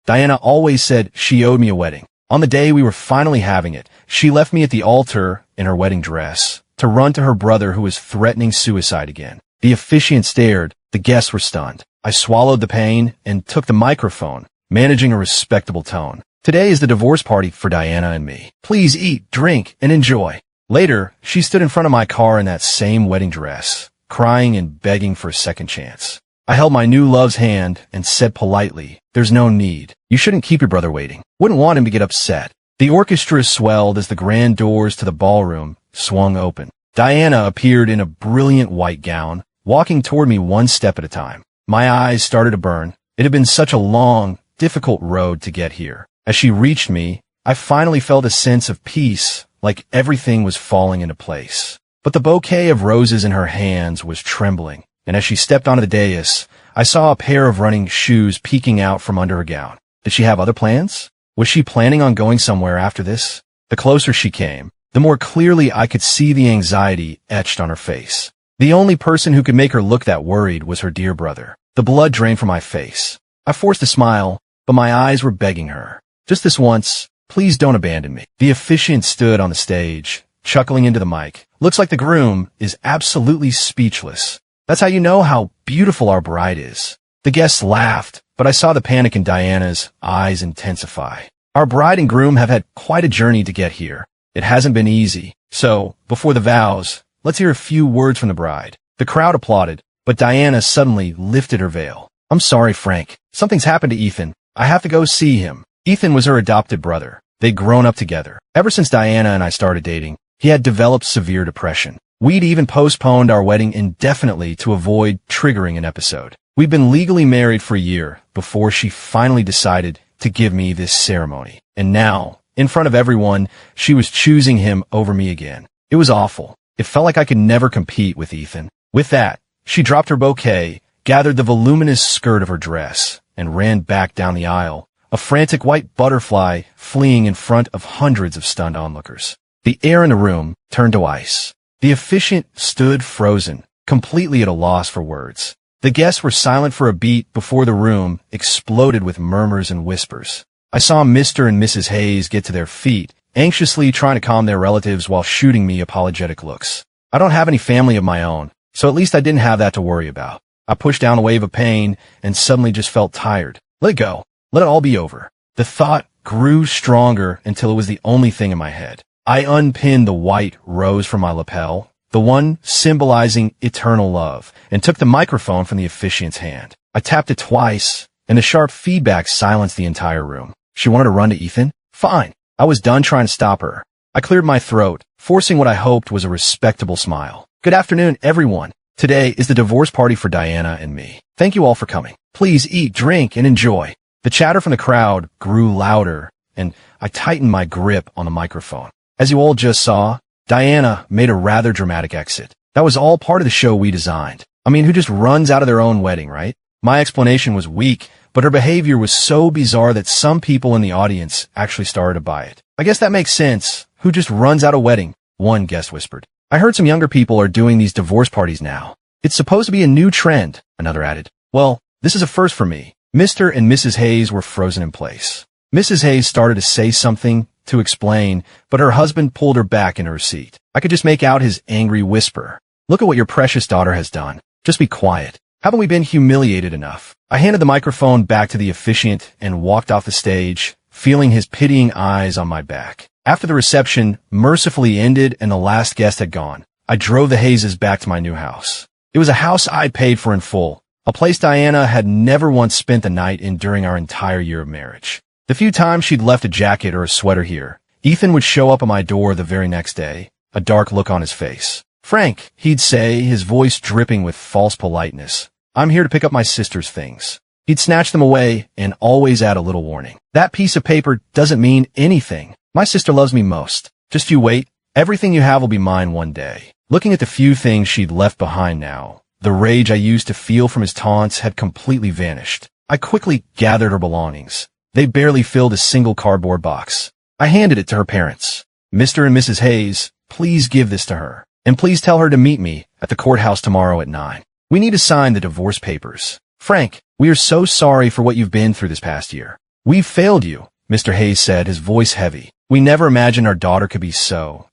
Diana always said she owed me a wedding. On the day we were finally having it, she left me at the altar in her wedding dress to run to her brother who was threatening suicide again. The officiant stared. The guests were stunned. I swallowed the pain and took the microphone, managing a respectable tone. Today is the divorce party for Diana and me. Please eat, drink, and enjoy. Later, she stood in front of my car in that same wedding dress, crying and begging for a second chance. I held my new love's hand and said politely, "There's no need. You shouldn't keep your brother waiting. Wouldn't want him to get upset." The orchestra swelled as the grand doors to the ballroom swung open. Diana appeared in a brilliant white gown, walking toward me one step at a time. My eyes started to burn. It had been such a long, difficult road to get here. As she reached me, I finally felt a sense of peace, like everything was falling into place. But the bouquet of roses in her hands was trembling, and as she stepped onto the dais, I saw a pair of running shoes peeking out from under her gown. Did she have other plans? Was she planning on going somewhere after this? The closer she came, the more clearly I could see the anxiety etched on her face. The only person who could make her look that worried was her dear brother. The blood drained from my face. I forced a smile, but my eyes were begging her. Just this once, please don't abandon me. The officiant stood on the stage, chuckling into the mic. Looks like the groom is absolutely speechless. That's how you know how beautiful our bride is. The guests laughed, but I saw the panic in Diana's eyes intensify. Our bride and groom have had quite a journey to get here. It hasn't been easy. So, before the vows, let's hear a few words from the bride. The crowd applauded, but Diana suddenly lifted her veil. I'm sorry, Frank. Something's happened to Ethan. I have to go see him. Ethan was her adopted brother. They'd grown up together. Ever since Diana and I started dating, he had developed severe depression. We'd even postponed our wedding indefinitely to avoid triggering an episode. We'd been legally married for a year before she finally decided to give me this ceremony. And now, in front of everyone, she was choosing him over me again. It was awful. It felt like I could never compete with Ethan. With that, she dropped her bouquet, gathered the voluminous skirt of her dress, and ran back down the aisle, a frantic white butterfly fleeing in front of hundreds of stunned onlookers. The air in the room turned to ice. The officiant stood frozen, completely at a loss for words. The guests were silent for a beat before the room exploded with murmurs and whispers. I saw Mr. and Mrs. Hayes get to their feet, anxiously trying to calm their relatives while shooting me apologetic looks. I don't have any family of my own, so at least I didn't have that to worry about. I pushed down a wave of pain and suddenly just felt tired. Let it go. Let it all be over. The thought grew stronger until it was the only thing in my head. I unpinned the white rose from my lapel, the one symbolizing eternal love, and took the microphone from the officiant's hand. I tapped it twice, and the sharp feedback silenced the entire room. She wanted to run to Ethan? Fine. I was done trying to stop her. I cleared my throat, forcing what I hoped was a respectable smile. Good afternoon, everyone. Today is the divorce party for Diana and me. Thank you all for coming. Please eat, drink, and enjoy. The chatter from the crowd grew louder, and I tightened my grip on the microphone. As you all just saw, Diana made a rather dramatic exit. That was all part of the show we designed. I mean, who just runs out of their own wedding, right? My explanation was weak, but her behavior was so bizarre that some people in the audience actually started to buy it. I guess that makes sense. Who just runs out of wedding? One guest whispered. I heard some younger people are doing these divorce parties now. It's supposed to be a new trend, another added. Well, this is a first for me. Mr. and Mrs. Hayes were frozen in place. Mrs. Hayes started to say something, to explain, but her husband pulled her back in her seat. I could just make out his angry whisper. Look at what your precious daughter has done. Just be quiet. Haven't we been humiliated enough? I handed the microphone back to the officiant and walked off the stage, feeling his pitying eyes on my back. After the reception mercifully ended and the last guest had gone, I drove the Hayes back to my new house. It was a house I'd paid for in full, a place Diana had never once spent the night in during our entire year of marriage. The few times she'd left a jacket or a sweater here, Ethan would show up at my door the very next day, a dark look on his face. Frank, he'd say, his voice dripping with false politeness. I'm here to pick up my sister's things. He'd snatch them away and always add a little warning. That piece of paper doesn't mean anything. My sister loves me most. Just you wait. Everything you have will be mine one day. Looking at the few things she'd left behind now, the rage I used to feel from his taunts had completely vanished. I quickly gathered her belongings. They barely filled a single cardboard box. I handed it to her parents. Mr. and Mrs. Hayes, please give this to her. And please tell her to meet me at the courthouse tomorrow at 9. We need to sign the divorce papers. Frank, we are so sorry for what you've been through this past year. "We failed you," Mr. Hayes said, his voice heavy. "We never imagined our daughter could be so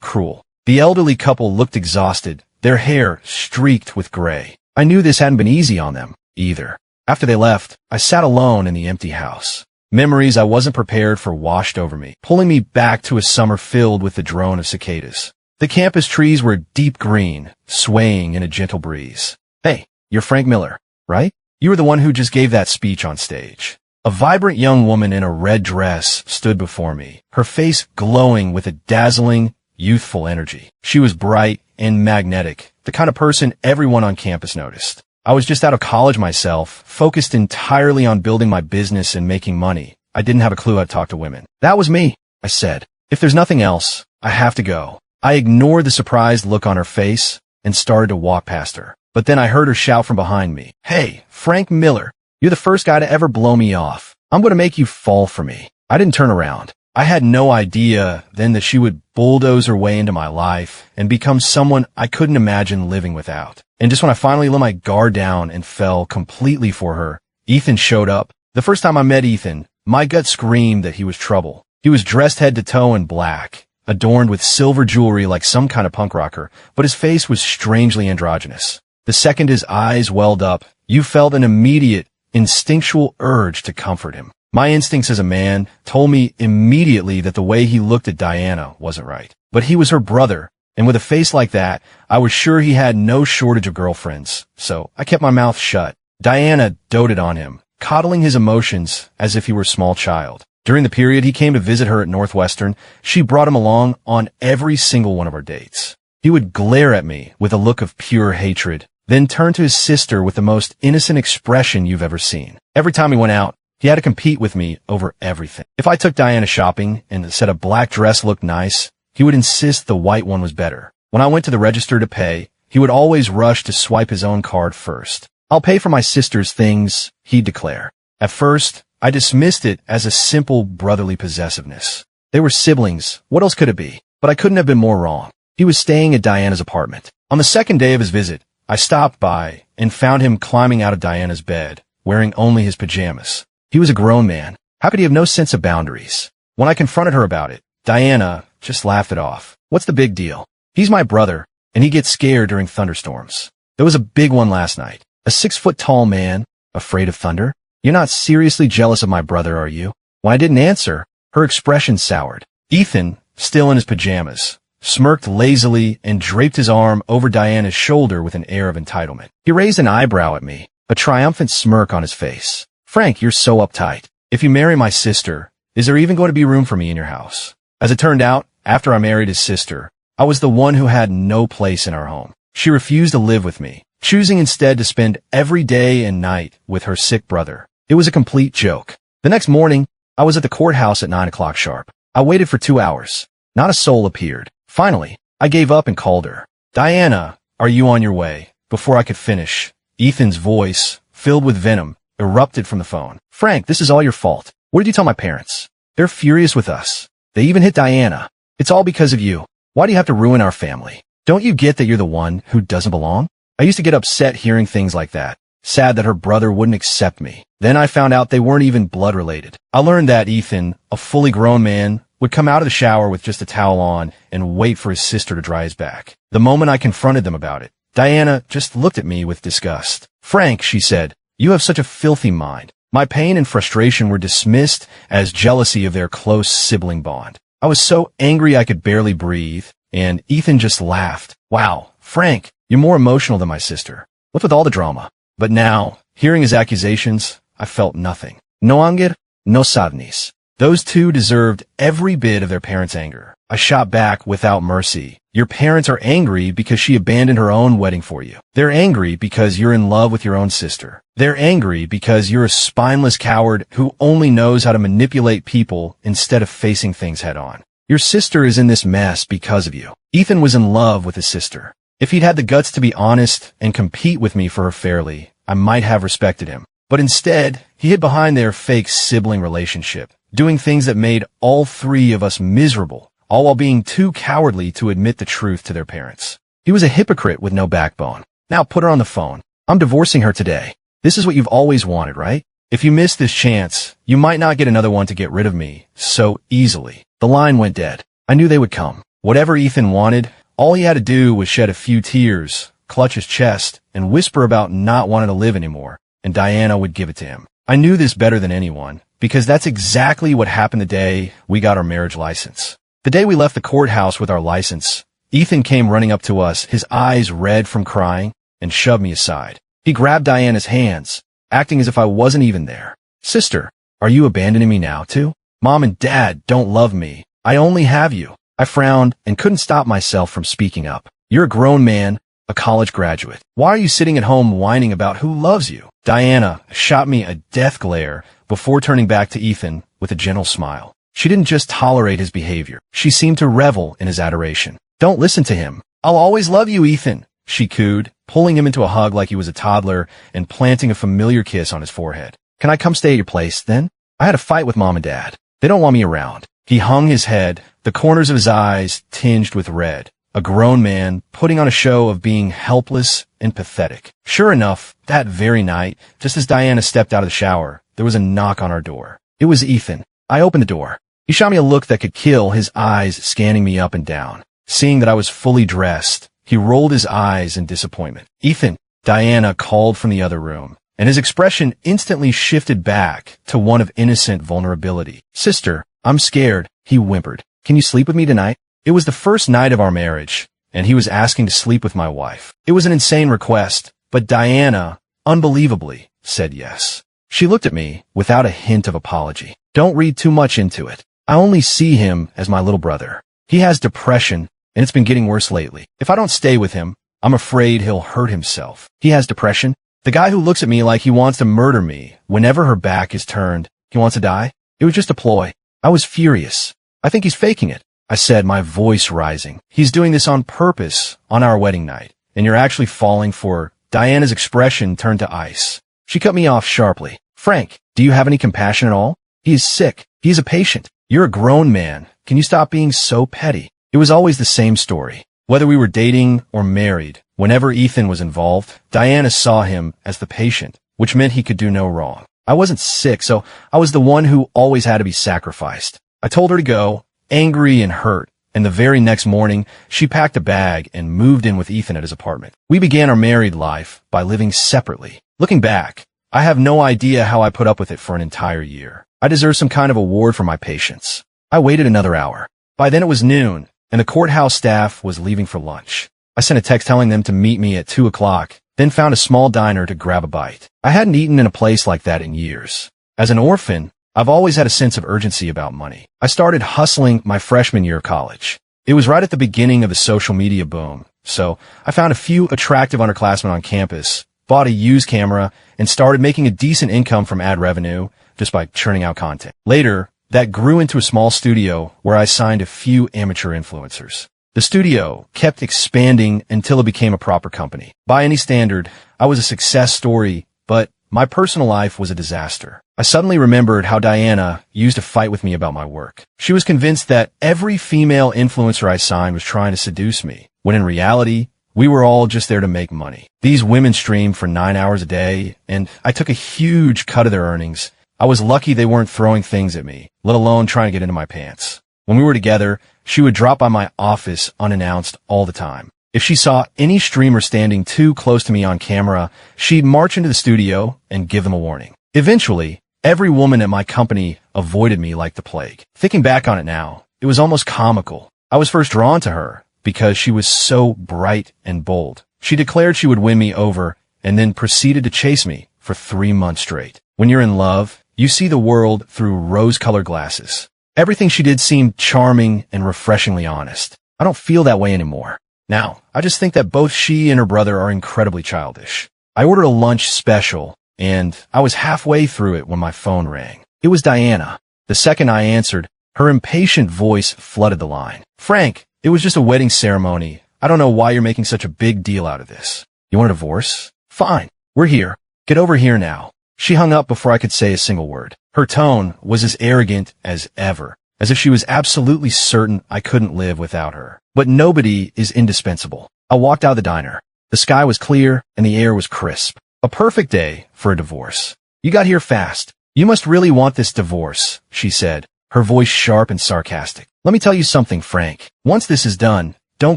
cruel." The elderly couple looked exhausted, their hair streaked with gray. I knew this hadn't been easy on them, either. After they left, I sat alone in the empty house. Memories I wasn't prepared for washed over me, pulling me back to a summer filled with the drone of cicadas. The campus trees were deep green, swaying in a gentle breeze. "Hey, you're Frank Miller, right? You were the one who just gave that speech on stage." A vibrant young woman in a red dress stood before me, her face glowing with a dazzling, youthful energy. She was bright and magnetic, the kind of person everyone on campus noticed. I was just out of college myself, focused entirely on building my business and making money. I didn't have a clue how to talk to women. "That was me," I said. "If there's nothing else, I have to go." I ignored the surprised look on her face and started to walk past her. But then I heard her shout from behind me, "Hey, Frank Miller, you're the first guy to ever blow me off. I'm going to make you fall for me." I didn't turn around. I had no idea then that she would bulldoze her way into my life and become someone I couldn't imagine living without. And just when I finally let my guard down and fell completely for her, Ethan showed up. The first time I met Ethan, my gut screamed that he was trouble. He was dressed head to toe in black, adorned with silver jewelry like some kind of punk rocker, but his face was strangely androgynous. The second his eyes welled up, you felt an immediate, instinctual urge to comfort him. My instincts as a man told me immediately that the way he looked at Diana wasn't right. But he was her brother, and with a face like that, I was sure he had no shortage of girlfriends, so I kept my mouth shut. Diana doted on him, coddling his emotions as if he were a small child. During the period he came to visit her at Northwestern, she brought him along on every single one of our dates. He would glare at me with a look of pure hatred, then turn to his sister with the most innocent expression you've ever seen. Every time he went out, he had to compete with me over everything. If I took Diana shopping and said a black dress looked nice, he would insist the white one was better. When I went to the register to pay, he would always rush to swipe his own card first. "I'll pay for my sister's things," he'd declare. At first, I dismissed it as a simple brotherly possessiveness. They were siblings, what else could it be? But I couldn't have been more wrong. He was staying at Diana's apartment. On the second day of his visit, I stopped by and found him climbing out of Diana's bed, wearing only his pajamas. He was a grown man. How could he have no sense of boundaries? When I confronted her about it, Diana just laughed it off. "What's the big deal? He's my brother, and he gets scared during thunderstorms. There was a big one last night. A 6-foot-tall man, afraid of thunder? You're not seriously jealous of my brother, are you?" When I didn't answer, her expression soured. Ethan, still in his pajamas, smirked lazily and draped his arm over Diana's shoulder with an air of entitlement. He raised an eyebrow at me, a triumphant smirk on his face. "Frank, you're so uptight. If you marry my sister, is there even going to be room for me in your house?" As it turned out, after I married his sister, I was the one who had no place in our home. She refused to live with me, choosing instead to spend every day and night with her sick brother. It was a complete joke. The next morning, I was at the courthouse at 9 o'clock sharp. I waited for 2 hours. Not a soul appeared. Finally, I gave up and called her. "Diana, are you on your way?" Before I could finish, Ethan's voice, filled with venom, erupted from the phone. "Frank, this is all your fault. What did you tell my parents? They're furious with us. They even hit Diana. It's all because of you. Why do you have to ruin our family? Don't you get that you're the one who doesn't belong?" I used to get upset hearing things like that, sad that her brother wouldn't accept me. Then I found out they weren't even blood related. I learned that Ethan, a fully grown man, would come out of the shower with just a towel on and wait for his sister to dry his back. The moment I confronted them about it, Diana just looked at me with disgust. "Frank," she said, "you have such a filthy mind." My pain and frustration were dismissed as jealousy of their close sibling bond. I was so angry I could barely breathe, and Ethan just laughed. "Wow, Frank, you're more emotional than my sister. What's with all the drama?" But now, hearing his accusations, I felt nothing. No anger, no sadness. Those two deserved every bit of their parents' anger. I shot back without mercy. "Your parents are angry because she abandoned her own wedding for you. They're angry because you're in love with your own sister. They're angry because you're a spineless coward who only knows how to manipulate people instead of facing things head on. Your sister is in this mess because of you." Ethan was in love with his sister. If he'd had the guts to be honest and compete with me for her fairly, I might have respected him. But instead, he hid behind their fake sibling relationship, doing things that made all three of us miserable, all while being too cowardly to admit the truth to their parents. He was a hypocrite with no backbone. "Now put her on the phone. I'm divorcing her today. This is what you've always wanted, right?" If you miss this chance, you might not get another one to get rid of me so easily. The line went dead. I knew they would come. Whatever Ethan wanted, all he had to do was shed a few tears, clutch his chest, and whisper about not wanting to live anymore, and Diana would give it to him. I knew this better than anyone, because that's exactly what happened the day we got our marriage license. The day we left the courthouse with our license, Ethan came running up to us, his eyes red from crying, and shoved me aside. He grabbed Diana's hands, acting as if I wasn't even there. "Sister, are you abandoning me now, too? Mom and Dad don't love me. I only have you." I frowned and couldn't stop myself from speaking up. "You're a grown man, a college graduate. Why are you sitting at home whining about who loves you?" Diana shot me a death glare before turning back to Ethan with a gentle smile. She didn't just tolerate his behavior. She seemed to revel in his adoration. "Don't listen to him. I'll always love you, Ethan," she cooed, pulling him into a hug like he was a toddler and planting a familiar kiss on his forehead. "Can I come stay at your place, then? I had a fight with Mom and Dad. They don't want me around." He hung his head, the corners of his eyes tinged with red. A grown man putting on a show of being helpless and pathetic. Sure enough, that very night, just as Diana stepped out of the shower, there was a knock on our door. It was Ethan. I opened the door. He shot me a look that could kill, his eyes scanning me up and down. Seeing that I was fully dressed, he rolled his eyes in disappointment. "Ethan," Diana called from the other room, and his expression instantly shifted back to one of innocent vulnerability. "Sister, I'm scared," he whimpered. "Can you sleep with me tonight?" It was the first night of our marriage, and he was asking to sleep with my wife. It was an insane request, but Diana, unbelievably, said yes. She looked at me without a hint of apology. "Don't read too much into it. I only see him as my little brother. He has depression, and it's been getting worse lately. If I don't stay with him, I'm afraid he'll hurt himself." "He has depression? The guy who looks at me like he wants to murder me whenever her back is turned, he wants to die? It was just a ploy." I was furious. "I think he's faking it," I said, my voice rising. "He's doing this on purpose on our wedding night, and you're actually falling for her." Diana's expression turned to ice. She cut me off sharply. "Frank, do you have any compassion at all? He is sick. He is a patient. You're a grown man. Can you stop being so petty?" It was always the same story. Whether we were dating or married, whenever Ethan was involved, Diana saw him as the patient, which meant he could do no wrong. I wasn't sick, so I was the one who always had to be sacrificed. I told her to go, angry and hurt, and the very next morning, she packed a bag and moved in with Ethan at his apartment. We began our married life by living separately. Looking back, I have no idea how I put up with it for an entire year. I deserve some kind of award for my patience. I waited another hour. By then it was noon, and the courthouse staff was leaving for lunch. I sent a text telling them to meet me at 2 o'clock, then found a small diner to grab a bite. I hadn't eaten in a place like that in years. As an orphan, I've always had a sense of urgency about money. I started hustling my freshman year of college. It was right at the beginning of the social media boom, so I found a few attractive underclassmen on campus, bought a used camera, and started making a decent income from ad revenue just by churning out content. Later, that grew into a small studio where I signed a few amateur influencers. The studio kept expanding until it became a proper company. By any standard, I was a success story, but my personal life was a disaster. I suddenly remembered how Diana used to fight with me about my work. She was convinced that every female influencer I signed was trying to seduce me, when in reality, we were all just there to make money. These women streamed for 9 hours a day, and I took a huge cut of their earnings. I was lucky they weren't throwing things at me, let alone trying to get into my pants. When we were together, she would drop by my office unannounced all the time. If she saw any streamer standing too close to me on camera, she'd march into the studio and give them a warning. Eventually, every woman at my company avoided me like the plague. Thinking back on it now, it was almost comical. I was first drawn to her because she was so bright and bold. She declared she would win me over and then proceeded to chase me for 3 months straight. When you're in love, you see the world through rose-colored glasses. Everything she did seemed charming and refreshingly honest. I don't feel that way anymore. Now, I just think that both she and her brother are incredibly childish. I ordered a lunch special, and I was halfway through it when my phone rang. It was Diana. The second I answered, her impatient voice flooded the line. "Frank, it was just a wedding ceremony. I don't know why you're making such a big deal out of this. You want a divorce? Fine. We're here. Get over here now." She hung up before I could say a single word. Her tone was as arrogant as ever, as if she was absolutely certain I couldn't live without her. But nobody is indispensable. I walked out of the diner. The sky was clear and the air was crisp. A perfect day for a divorce. You got here fast. You must really want this divorce, she said, her voice sharp and sarcastic. Let me tell you something, Frank. Once this is done, don't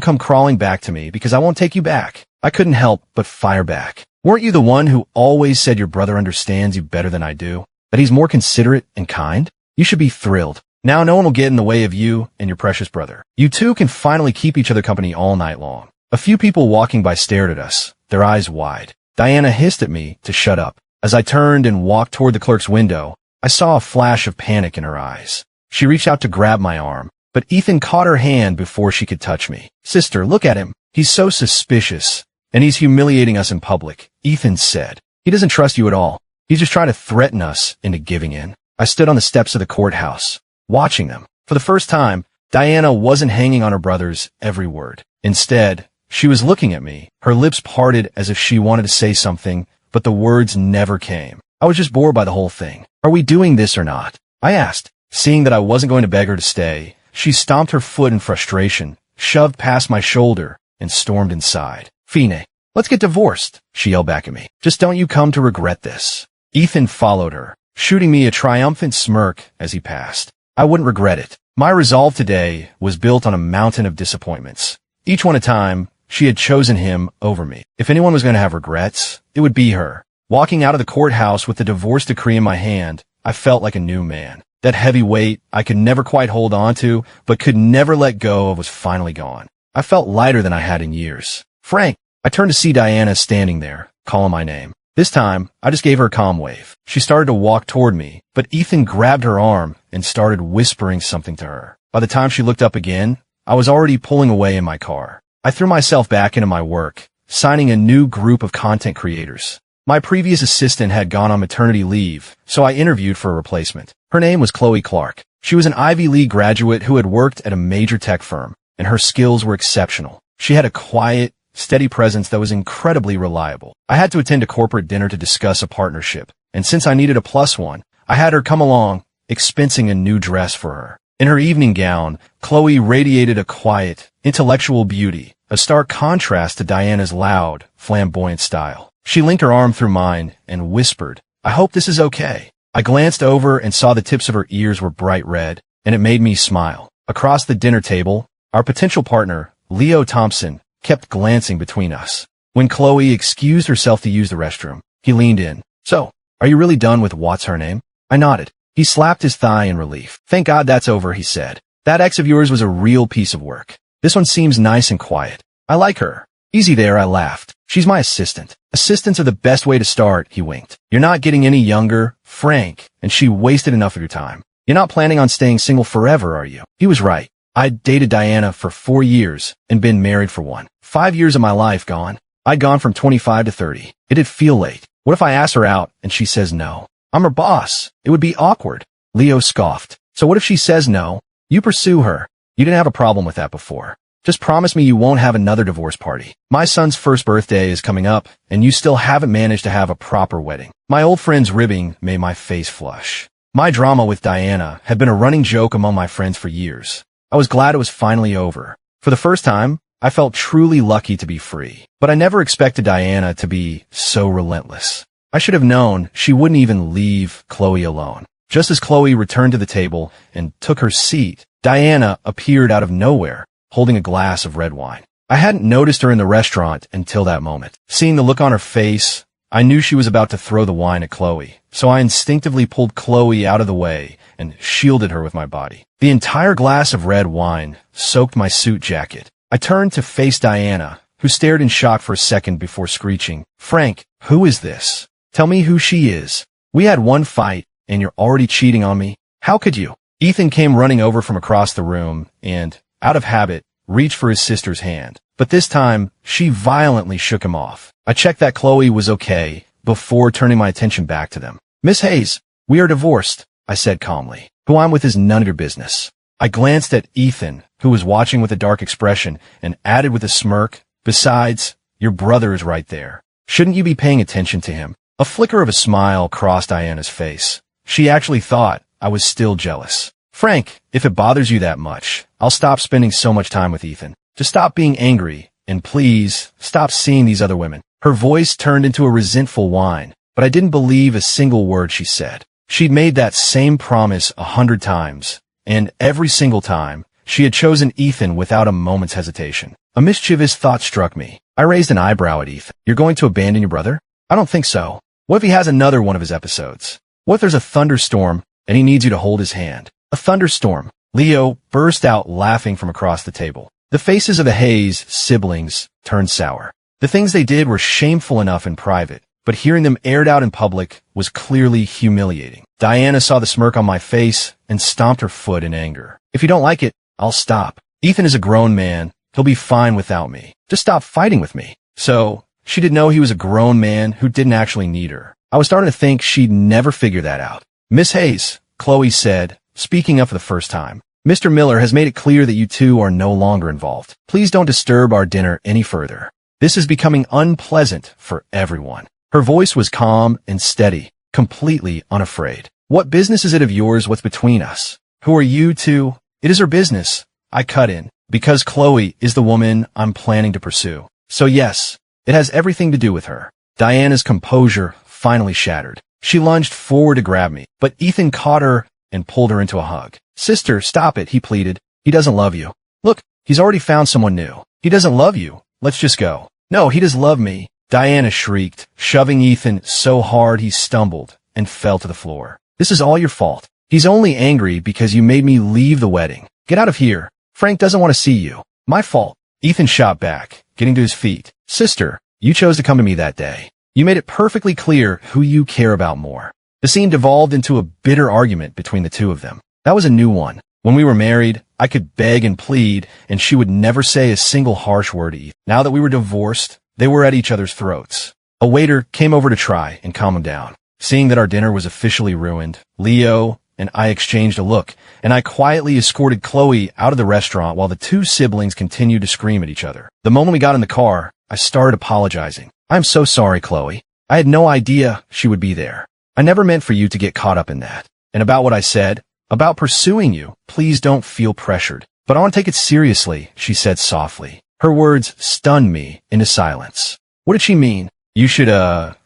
come crawling back to me because I won't take you back. I couldn't help but fire back. Weren't you the one who always said your brother understands you better than I do? That he's more considerate and kind? You should be thrilled. Now no one will get in the way of you and your precious brother. You two can finally keep each other company all night long. A few people walking by stared at us, their eyes wide. Diana hissed at me to shut up. As I turned and walked toward the clerk's window, I saw a flash of panic in her eyes. She reached out to grab my arm, but Ethan caught her hand before she could touch me. Sister, look at him. He's so suspicious, and he's humiliating us in public, Ethan said. He doesn't trust you at all. He's just trying to threaten us into giving in. I stood on the steps of the courthouse, watching them. For the first time, Diana wasn't hanging on her brother's every word. Instead, she was looking at me, her lips parted as if she wanted to say something, but the words never came. I was just bored by the whole thing. Are we doing this or not? I asked. Seeing that I wasn't going to beg her to stay, she stomped her foot in frustration, shoved past my shoulder, and stormed inside. Fine, let's get divorced, she yelled back at me. Just don't you come to regret this. Ethan followed her, shooting me a triumphant smirk as he passed. I wouldn't regret it. My resolve today was built on a mountain of disappointments. Each one a time, she had chosen him over me. If anyone was going to have regrets, it would be her. Walking out of the courthouse with the divorce decree in my hand, I felt like a new man. That heavy weight I could never quite hold on to, but could never let go of was finally gone. I felt lighter than I had in years. Frank, I turned to see Diana standing there, calling my name. This time, I just gave her a calm wave. She started to walk toward me, but Ethan grabbed her arm and started whispering something to her. By the time she looked up again, I was already pulling away in my car. I threw myself back into my work, signing a new group of content creators. My previous assistant had gone on maternity leave, so I interviewed for a replacement. Her name was Chloe Clark. She was an Ivy League graduate who had worked at a major tech firm, and her skills were exceptional. She had a quiet, steady presence that was incredibly reliable. I had to attend a corporate dinner to discuss a partnership, and since I needed a plus one, I had her come along, expensing a new dress for her. In her evening gown, Chloe radiated a quiet, intellectual beauty, a stark contrast to Diana's loud, flamboyant style. She linked her arm through mine and whispered, I hope this is okay. I glanced over and saw the tips of her ears were bright red, and it made me smile. Across the dinner table, our potential partner, Leo Thompson, kept glancing between us. When Chloe excused herself to use the restroom, he leaned in. So, are you really done with what's her name? I nodded. He slapped his thigh in relief. Thank God that's over, he said. That ex of yours was a real piece of work. This one seems nice and quiet. I like her. Easy there, I laughed. She's my assistant. Assistants are the best way to start, he winked. You're not getting any younger, Frank, and she wasted enough of your time. You're not planning on staying single forever, are you? He was right. I'd dated Diana for 4 years and been married for 1. 5 years of my life gone. I'd gone from 25 to 30. It'd feel late. What if I ask her out and she says no? I'm her boss. It would be awkward. Leo scoffed. So what if she says no? You pursue her. You didn't have a problem with that before. Just promise me you won't have another divorce party. My son's first birthday is coming up, and you still haven't managed to have a proper wedding. My old friend's ribbing made my face flush. My drama with Diana had been a running joke among my friends for years. I was glad it was finally over. For the first time, I felt truly lucky to be free. But I never expected Diana to be so relentless. I should have known she wouldn't even leave Chloe alone. Just as Chloe returned to the table and took her seat, Diana appeared out of nowhere, holding a glass of red wine. I hadn't noticed her in the restaurant until that moment. Seeing the look on her face, I knew she was about to throw the wine at Chloe, so I instinctively pulled Chloe out of the way and shielded her with my body. The entire glass of red wine soaked my suit jacket. I turned to face Diana, who stared in shock for a second before screeching, Frank, who is this? Tell me who she is. We had one fight, and you're already cheating on me? How could you? Ethan came running over from across the room and, out of habit, reached for his sister's hand. But this time, she violently shook him off. I checked that Chloe was okay before turning my attention back to them. Miss Hayes, we are divorced, I said calmly. Who I'm with is none of your business. I glanced at Ethan, who was watching with a dark expression, and added with a smirk, besides, your brother is right there. Shouldn't you be paying attention to him? A flicker of a smile crossed Diana's face. She actually thought I was still jealous. Frank, if it bothers you that much, I'll stop spending so much time with Ethan. Just stop being angry, and please, stop seeing these other women. Her voice turned into a resentful whine. but I didn't believe a single word she said. She'd made that same promise 100 times, and every single time, she had chosen Ethan without a moment's hesitation. A mischievous thought struck me. I raised an eyebrow at Ethan. You're going to abandon your brother? I don't think so. What if he has another one of his episodes? What if there's a thunderstorm and he needs you to hold his hand? A thunderstorm. Leo burst out laughing from across the table. The faces of the Hayes siblings turned sour. The things they did were shameful enough in private, but hearing them aired out in public was clearly humiliating. Diana saw the smirk on my face and stomped her foot in anger. If you don't like it, I'll stop. Ethan is a grown man. He'll be fine without me. Just stop fighting with me. So, she didn't know he was a grown man who didn't actually need her. I was starting to think she'd never figure that out. Miss Hayes, Chloe said, speaking up for the first time. Mr. Miller has made it clear that you two are no longer involved. Please don't disturb our dinner any further. This is becoming unpleasant for everyone. Her voice was calm and steady, completely unafraid. What business is it of yours what's between us? Who are you two? It is her business. I cut in, because Chloe is the woman I'm planning to pursue. So yes, it has everything to do with her. Diana's composure finally shattered. She lunged forward to grab me, but Ethan caught her and pulled her into a hug. Sister, stop it, he pleaded. He doesn't love you. Look, he's already found someone new. He doesn't love you. Let's just go. No, he does love me, Diana shrieked, shoving Ethan so hard he stumbled and fell to the floor. This is all your fault. He's only angry because you made me leave the wedding. Get out of here. Frank doesn't want to see you. My fault. Ethan shot back, getting to his feet. Sister, you chose to come to me that day. You made it perfectly clear who you care about more. The scene devolved into a bitter argument between the two of them. That was a new one. When we were married, I could beg and plead, and she would never say a single harsh word to Ethan. Now that we were divorced, they were at each other's throats. A waiter came over to try and calm him down. Seeing that our dinner was officially ruined, Leo and I exchanged a look, and I quietly escorted Chloe out of the restaurant while the two siblings continued to scream at each other. The moment we got in the car, I started apologizing. I'm so sorry, Chloe. I had no idea she would be there. I never meant for you to get caught up in that. And about what I said, about pursuing you, please don't feel pressured. But I want to take it seriously, she said softly. Her words stunned me into silence. What did she mean? You should,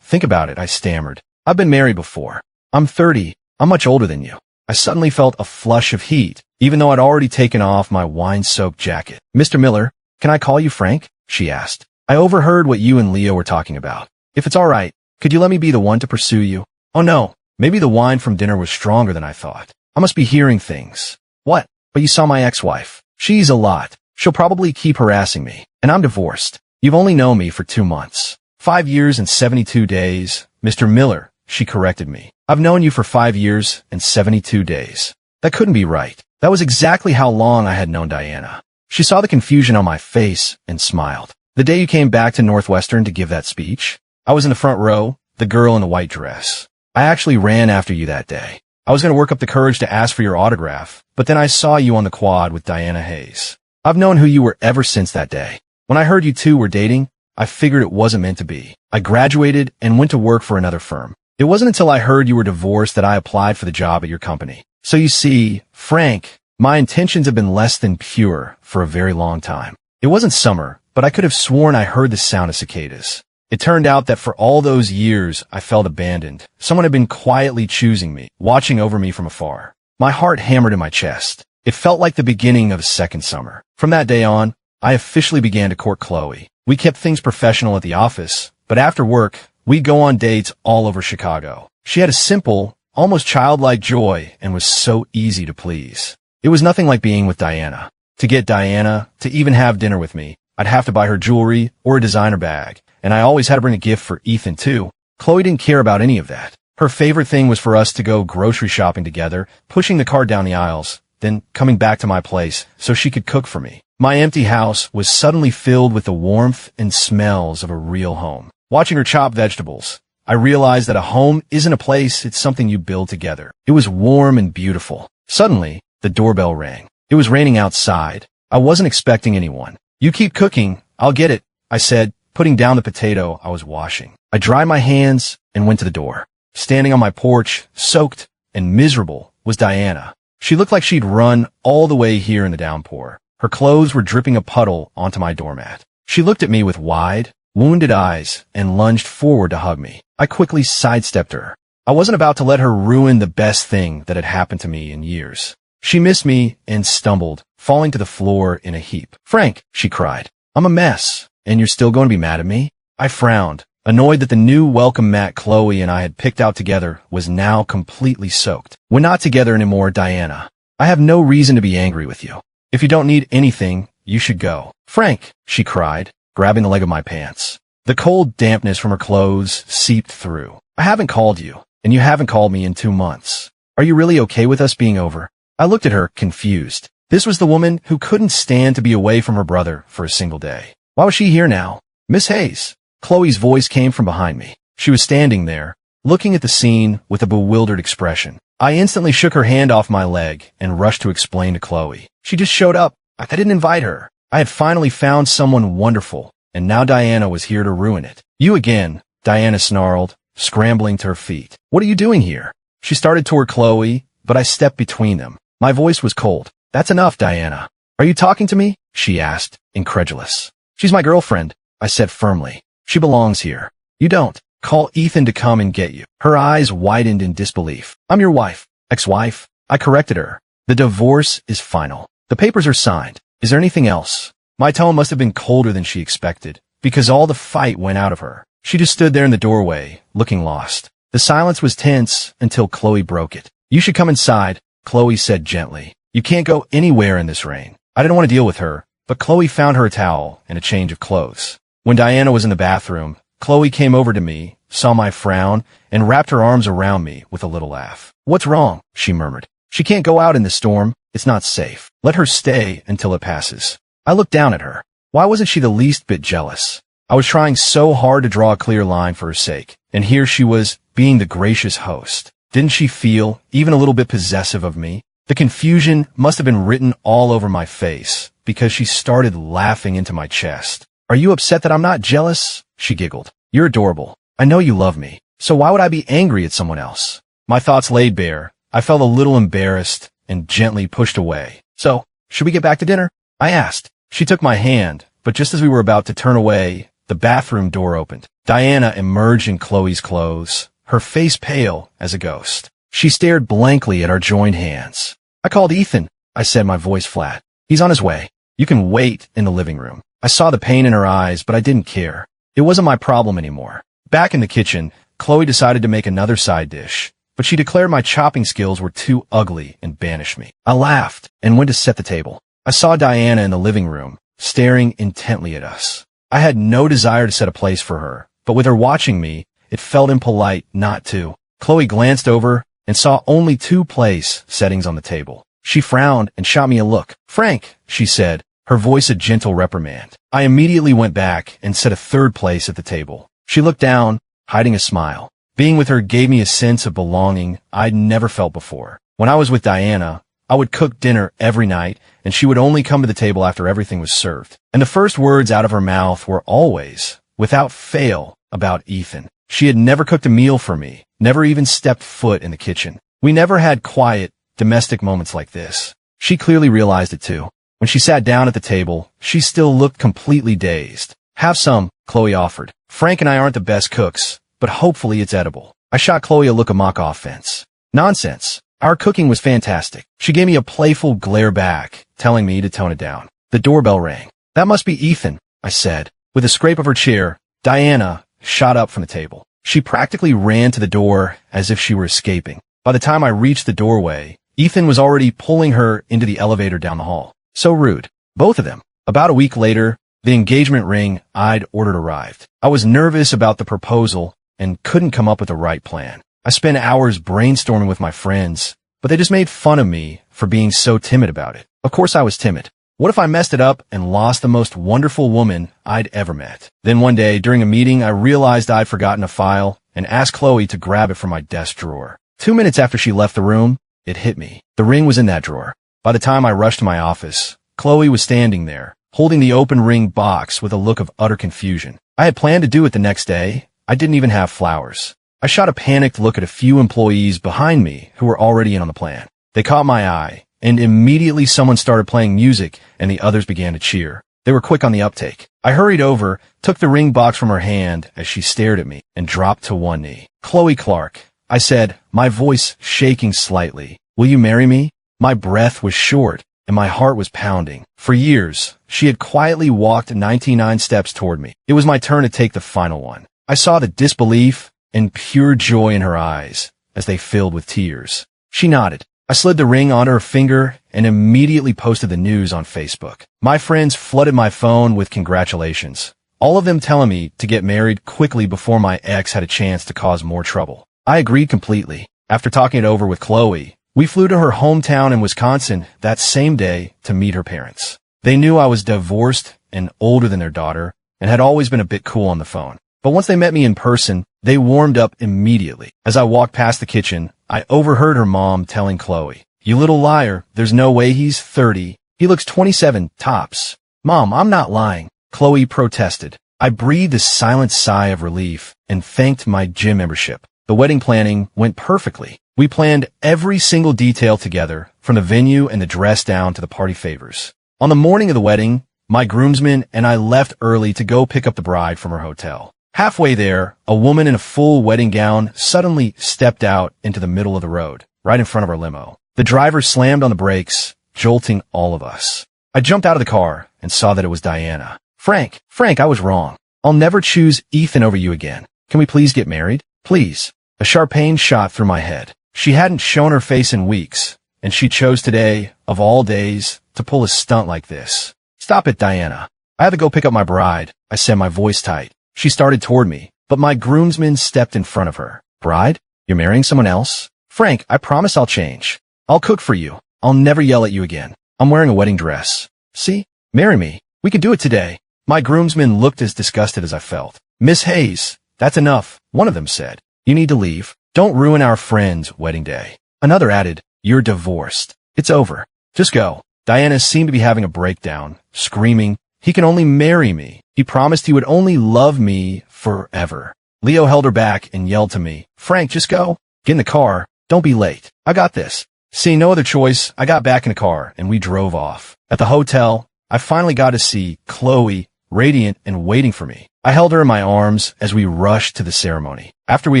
think about it, I stammered. I've been married before. I'm 30. I'm much older than you. I suddenly felt a flush of heat, even though I'd already taken off my wine-soaked jacket. Mr. Miller, can I call you Frank? She asked. I overheard what you and Leo were talking about. If it's all right, could you let me be the one to pursue you? Oh no, maybe the wine from dinner was stronger than I thought. I must be hearing things. What? But you saw my ex-wife. She's a lot. She'll probably keep harassing me. And I'm divorced. You've only known me for 2 months. 5 years and 72 days. Mr. Miller, she corrected me. I've known you for 5 years and 72 days. That couldn't be right. That was exactly how long I had known Diana. She saw the confusion on my face and smiled. The day you came back to Northwestern to give that speech, I was in the front row, the girl in the white dress. I actually ran after you that day. I was going to work up the courage to ask for your autograph, but then I saw you on the quad with Diana Hayes. I've known who you were ever since that day. When I heard you two were dating, I figured it wasn't meant to be. I graduated and went to work for another firm. It wasn't until I heard you were divorced that I applied for the job at your company. So you see, Frank, my intentions have been less than pure for a very long time. It wasn't summer, but I could have sworn I heard the sound of cicadas. It turned out that for all those years, I felt abandoned. Someone had been quietly choosing me, watching over me from afar. My heart hammered in my chest. It felt like the beginning of a second summer. From that day on, I officially began to court Chloe. We kept things professional at the office, but after work, we'd go on dates all over Chicago. She had a simple, almost childlike joy and was so easy to please. It was nothing like being with Diana. To get Diana to even have dinner with me, I'd have to buy her jewelry or a designer bag, and I always had to bring a gift for Ethan too. Chloe didn't care about any of that. Her favorite thing was for us to go grocery shopping together, pushing the cart down the aisles, then coming back to my place so she could cook for me. My empty house was suddenly filled with the warmth and smells of a real home. Watching her chop vegetables, I realized that a home isn't a place, it's something you build together. It was warm and beautiful. Suddenly, the doorbell rang. It was raining outside. I wasn't expecting anyone. You keep cooking, I'll get it, I said, putting down the potato I was washing. I dried my hands and went to the door. Standing on my porch, soaked and miserable, was Diana. She looked like she'd run all the way here in the downpour. Her clothes were dripping a puddle onto my doormat. She looked at me with wide, wounded eyes and lunged forward to hug me. I quickly sidestepped her. I wasn't about to let her ruin the best thing that had happened to me in years. She missed me and stumbled, falling to the floor in a heap. "Frank," she cried, "I'm a mess, and you're still going to be mad at me?" I frowned, annoyed that the new welcome mat Chloe and I had picked out together was now completely soaked. "We're not together anymore, Diana. I have no reason to be angry with you. If you don't need anything, you should go." "Frank," she cried, grabbing the leg of my pants. The cold dampness from her clothes seeped through. "I haven't called you, and you haven't called me in 2 months. Are you really okay with us being over?" I looked at her, confused. This was the woman who couldn't stand to be away from her brother for a single day. Why was she here now? "Miss Hayes." Chloe's voice came from behind me. She was standing there, looking at the scene with a bewildered expression. I instantly shook her hand off my leg and rushed to explain to Chloe. "She just showed up. I didn't invite her. I had finally found someone wonderful, and now Diana was here to ruin it." "You again," Diana snarled, scrambling to her feet. "What are you doing here?" She started toward Chloe, but I stepped between them. My voice was cold. "That's enough, Diana." "Are you talking to me?" she asked, incredulous. "She's my girlfriend," I said firmly. "She belongs here. You don't. Call Ethan to come and get you." Her eyes widened in disbelief. "I'm your wife." "Ex-wife," I corrected her. "The divorce is final. The papers are signed. Is there anything else?" My tone must have been colder than she expected, because all the fight went out of her. She just stood there in the doorway, looking lost. The silence was tense until Chloe broke it. "You should come inside," Chloe said gently. "You can't go anywhere in this rain." I didn't want to deal with her, but Chloe found her a towel and a change of clothes. When Diana was in the bathroom, Chloe came over to me, saw my frown, and wrapped her arms around me with a little laugh. "What's wrong?" she murmured. "She can't go out in the storm. It's not safe. Let her stay until it passes." I looked down at her. Why wasn't she the least bit jealous? I was trying so hard to draw a clear line for her sake, and here she was, being the gracious host. Didn't she feel even a little bit possessive of me? The confusion must have been written all over my face, because she started laughing into my chest. "Are you upset that I'm not jealous?" she giggled. "You're adorable. I know you love me. So why would I be angry at someone else?" My thoughts laid bare. I felt a little embarrassed and gently pushed away. "So, should we get back to dinner?" I asked. She took my hand, but just as we were about to turn away, the bathroom door opened. Diana emerged in Chloe's clothes, her face pale as a ghost. She stared blankly at our joined hands. "I called Ethan," I said, my voice flat. "He's on his way. You can wait in the living room." I saw the pain in her eyes, but I didn't care. It wasn't my problem anymore. Back in the kitchen, Chloe decided to make another side dish, but she declared my chopping skills were too ugly and banished me. I laughed and went to set the table. I saw Diana in the living room, staring intently at us. I had no desire to set a place for her, but with her watching me, it felt impolite not to. Chloe glanced over and saw only 2 place settings on the table. She frowned and shot me a look. "Frank," she said, her voice a gentle reprimand. I immediately went back and set a 3rd place at the table. She looked down, hiding a smile. Being with her gave me a sense of belonging I'd never felt before. When I was with Diana, I would cook dinner every night, and she would only come to the table after everything was served. And the first words out of her mouth were always, without fail, about Ethan. She had never cooked a meal for me, never even stepped foot in the kitchen. We never had quiet, domestic moments like this. She clearly realized it too. When she sat down at the table, she still looked completely dazed. "Have some," Chloe offered. "Frank and I aren't the best cooks, but hopefully it's edible." I shot Chloe a look of mock offense. "Nonsense. Our cooking was fantastic." She gave me a playful glare back, telling me to tone it down. The doorbell rang. "That must be Ethan," I said. With a scrape of her chair, Diana shot up from the table. She practically ran to the door as if she were escaping. By the time I reached the doorway, Ethan was already pulling her into the elevator down the hall. So rude. Both of them. About a week later, the engagement ring I'd ordered arrived. I was nervous about the proposal and couldn't come up with the right plan. I spent hours brainstorming with my friends, but they just made fun of me for being so timid about it. Of course I was timid. What if I messed it up and lost the most wonderful woman I'd ever met? Then one day, during a meeting, I realized I'd forgotten a file and asked Chloe to grab it from my desk drawer. 2 minutes after she left the room, it hit me. The ring was in that drawer. By the time I rushed to my office, Chloe was standing there, holding the open ring box with a look of utter confusion. I had planned to do it the next day. I didn't even have flowers. I shot a panicked look at a few employees behind me who were already in on the plan. They caught my eye, and immediately someone started playing music and the others began to cheer. They were quick on the uptake. I hurried over, took the ring box from her hand as she stared at me, and dropped to one knee. "Chloe Clark," I said, my voice shaking slightly. "Will you marry me?" My breath was short, and my heart was pounding. For years, she had quietly walked 99 steps toward me. It was my turn to take the final one. I saw the disbelief and pure joy in her eyes as they filled with tears. She nodded. I slid the ring onto her finger and immediately posted the news on Facebook. My friends flooded my phone with congratulations, all of them telling me to get married quickly before my ex had a chance to cause more trouble. I agreed completely. After talking it over with Chloe, we flew to her hometown in Wisconsin that same day to meet her parents. They knew I was divorced and older than their daughter and had always been a bit cool on the phone. But once they met me in person, they warmed up immediately. As I walked past the kitchen, I overheard her mom telling Chloe, "You little liar, there's no way he's 30. He looks 27, tops." "Mom, I'm not lying," Chloe protested. I breathed a silent sigh of relief and thanked my gym membership. The wedding planning went perfectly. We planned every single detail together, from the venue and the dress down to the party favors. On the morning of the wedding, my groomsmen and I left early to go pick up the bride from her hotel. Halfway there, a woman in a full wedding gown suddenly stepped out into the middle of the road, right in front of our limo. The driver slammed on the brakes, jolting all of us. I jumped out of the car and saw that it was Diana. Frank, I was wrong. I'll never choose Ethan over you again. Can we please get married? Please." A sharp pain shot through my head. She hadn't shown her face in weeks, and she chose today, of all days, to pull a stunt like this. "Stop it, Diana. I have to go pick up my bride," I said, my voice tight. She started toward me, but my groomsmen stepped in front of her. "Bride? You're marrying someone else?" "Frank, I promise I'll change. I'll cook for you. I'll never yell at you again. I'm wearing a wedding dress. See? Marry me. We could do it today." My groomsmen looked as disgusted as I felt. "Miss Hayes, that's enough," one of them said. "You need to leave. Don't ruin our friend's wedding day." Another added, "You're divorced. It's over. Just go." Diana seemed to be having a breakdown, screaming, "He can only marry me. He promised he would only love me forever." Leo held her back and yelled to me, "Frank, just go. Get in the car. Don't be late. I got this." Seeing no other choice, I got back in the car and we drove off. At the hotel, I finally got to see Chloe, radiant and waiting for me. I held her in my arms as we rushed to the ceremony. After we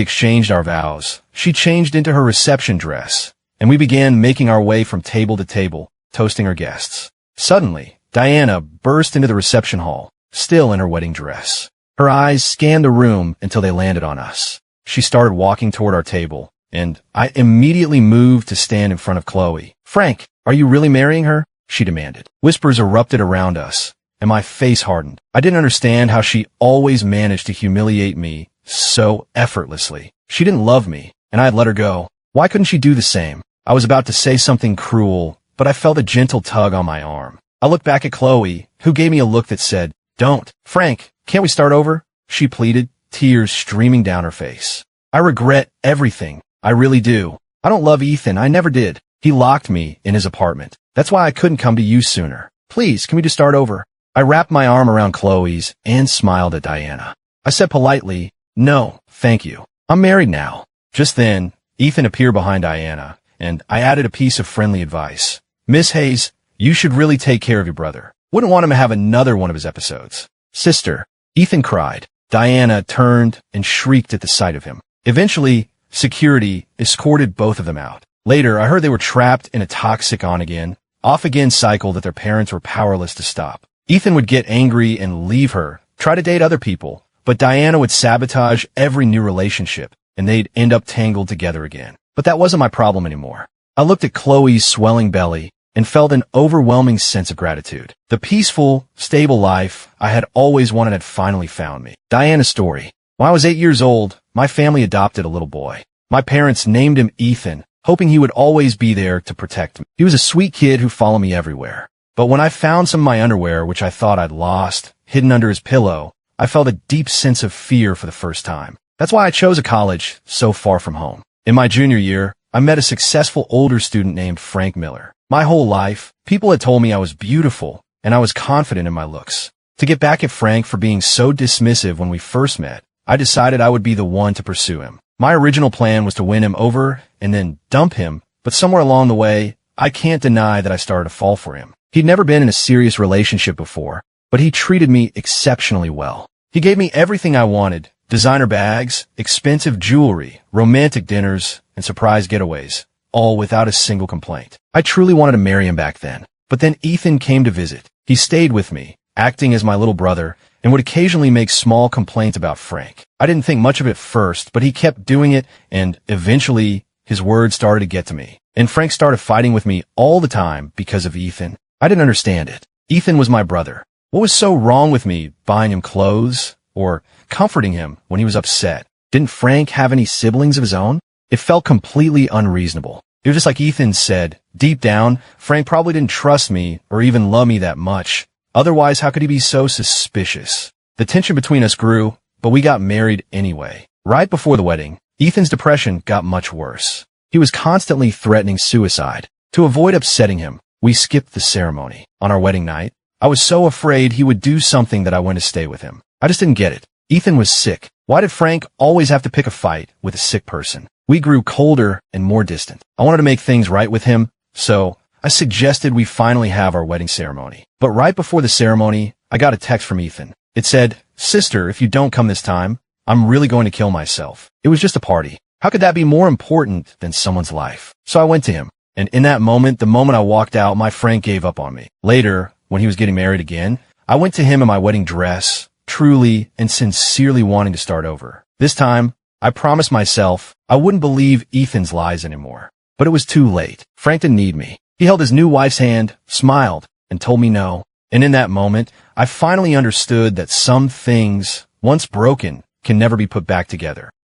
exchanged our vows, she changed into her reception dress, and we began making our way from table to table, toasting our guests. Suddenly, Diana burst into the reception hall, still in her wedding dress. Her eyes scanned the room until they landed on us. She started walking toward our table, and I immediately moved to stand in front of Chloe. "Frank, are you really marrying her?" she demanded. Whispers erupted around us, and my face hardened. I didn't understand how she always managed to humiliate me so effortlessly. She didn't love me, and I had let her go. Why couldn't she do the same? I was about to say something cruel, but I felt a gentle tug on my arm. I looked back at Chloe, who gave me a look that said, "Don't. Frank, can't we start over?" she pleaded, tears streaming down her face. "I regret everything. I really do. I don't love Ethan. I never did. He locked me in his apartment. That's why I couldn't come to you sooner. Please, can we just start over?" I wrapped my arm around Chloe's and smiled at Diana. I said politely, "No, thank you. I'm married now." Just then, Ethan appeared behind Diana, and I added a piece of friendly advice. "Miss Hayes, you should really take care of your brother. Wouldn't want him to have another one of his episodes." "Sister," Ethan cried. Diana turned and shrieked at the sight of him. Eventually, security escorted both of them out. Later, I heard they were trapped in a toxic on-again, off-again cycle that their parents were powerless to stop. Ethan would get angry and leave her, try to date other people, but Diana would sabotage every new relationship, and they'd end up tangled together again. But that wasn't my problem anymore. I looked at Chloe's swelling belly and felt an overwhelming sense of gratitude. The peaceful, stable life I had always wanted had finally found me. Diana's story. When I was 8 years old, my family adopted a little boy. My parents named him Ethan, hoping he would always be there to protect me. He was a sweet kid who followed me everywhere. But when I found some of my underwear, which I thought I'd lost, hidden under his pillow, I felt a deep sense of fear for the first time. That's why I chose a college so far from home. In my junior year, I met a successful older student named Frank Miller. My whole life, people had told me I was beautiful, and I was confident in my looks. To get back at Frank for being so dismissive when we first met, I decided I would be the one to pursue him. My original plan was to win him over and then dump him, but somewhere along the way, I can't deny that I started to fall for him. He'd never been in a serious relationship before, but he treated me exceptionally well. He gave me everything I wanted: designer bags, expensive jewelry, romantic dinners, and surprise getaways, all without a single complaint. I truly wanted to marry him back then. But then Ethan came to visit. He stayed with me, acting as my little brother, and would occasionally make small complaints about Frank. I didn't think much of it first, but he kept doing it, and eventually his words started to get to me. And Frank started fighting with me all the time because of Ethan. I didn't understand it. Ethan was my brother. What was so wrong with me buying him clothes or comforting him when he was upset? Didn't Frank have any siblings of his own? It felt completely unreasonable. It was just like Ethan said. Deep down, Frank probably didn't trust me or even love me that much. Otherwise, how could he be so suspicious? The tension between us grew, but we got married anyway. Right before the wedding, Ethan's depression got much worse. He was constantly threatening suicide. To avoid upsetting him, we skipped the ceremony. On our wedding night, I was so afraid he would do something that I went to stay with him. I just didn't get it. Ethan was sick. Why did Frank always have to pick a fight with a sick person? We grew colder and more distant. I wanted to make things right with him, so I suggested we finally have our wedding ceremony. But right before the ceremony, I got a text from Ethan. It said, "Sister, if you don't come this time, I'm really going to kill myself." It was just a party. How could that be more important than someone's life? So I went to him. And in that moment, the moment I walked out, my Frank gave up on me. Later, when he was getting married again, I went to him in my wedding dress, truly and sincerely wanting to start over. This time, I promised myself I wouldn't believe Ethan's lies anymore. But it was too late. Frank didn't need me. He held his new wife's hand, smiled, and told me no. And in that moment, I finally understood that some things, once broken, can never be put back together.